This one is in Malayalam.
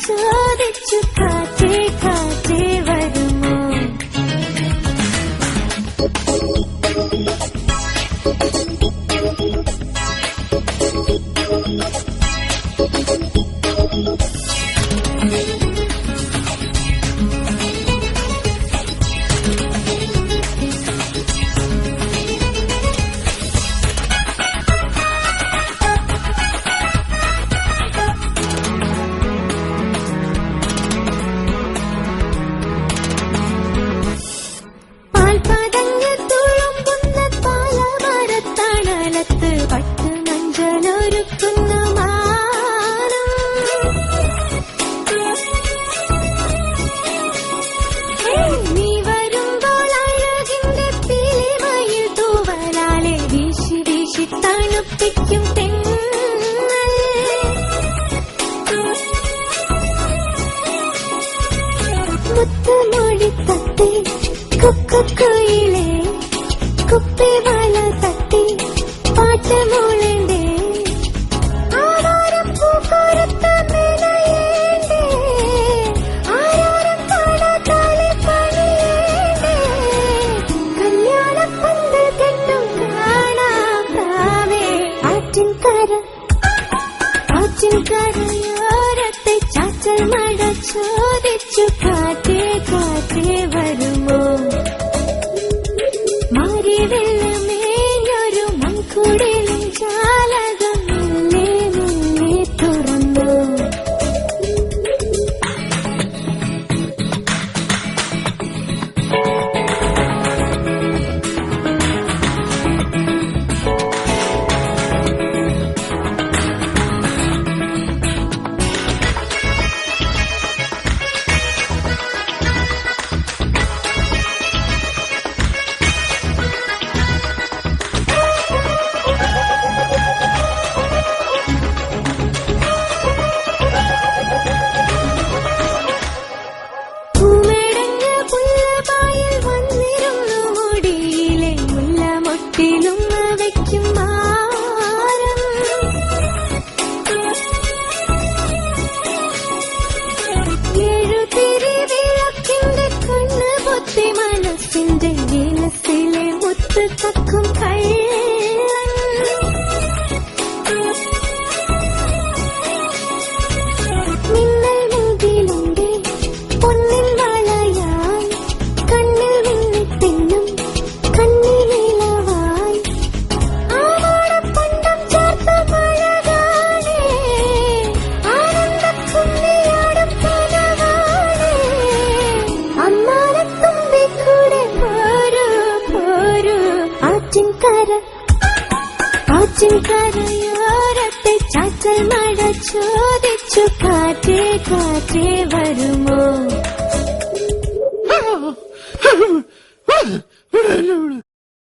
ചോദിച്ചു കാറ്റേ കാറ്റേ വരുമോ. തണുപ്പിക്കും തെന്നൽ മുത്തുമൊഴി തട്ടി കുക്കുയിലെ കുപ്പിവള തട്ടി പാട്ടുമൂളേണ്ടേ ആരാരം പൂക്കൊരുത്ത മെനയേണ്ടേ ആരാരം കാണാതാളി പണിയേണ്ടേ കല്യാണപ്പന്തൽ കെട്ടും ആറ്റിൻകരയോരത്തെ ചാറ്റൽ മഴ ചോദിച്ചു കാറ്റേ കാറ്റേ വരുമോ. മാറി വെള്ളമേഞ്ഞൊരു മൺകുടിലും ജാലകം മെല്ലെ മെല്ലെ തുറന്നു. മനസ്സിന്റെ നീലത്തിലെ മുത്ത് തക്കും കള്ളൻ മിന്നൽ മുകിലുണ്ട് പൊന്നിൻ വളയായി കണ്ണിൽ മിന്നിത്തിന്നും കണ്ണിലവായി ആവാടപ്പണ്ടം ചേർത്ത മഴകാണേ ആനന്ദക്കുന്നിയാടും പനവാണേ അമ്മാനത്തുമ്പി കൂടെ പോരൂ പോരൂ. ആറ്റിൻകരയോരത്തെ ചാറ്റൽ മഴ ചോദിച്ചു കാറ്റേ കാറ്റേ വരുമോ.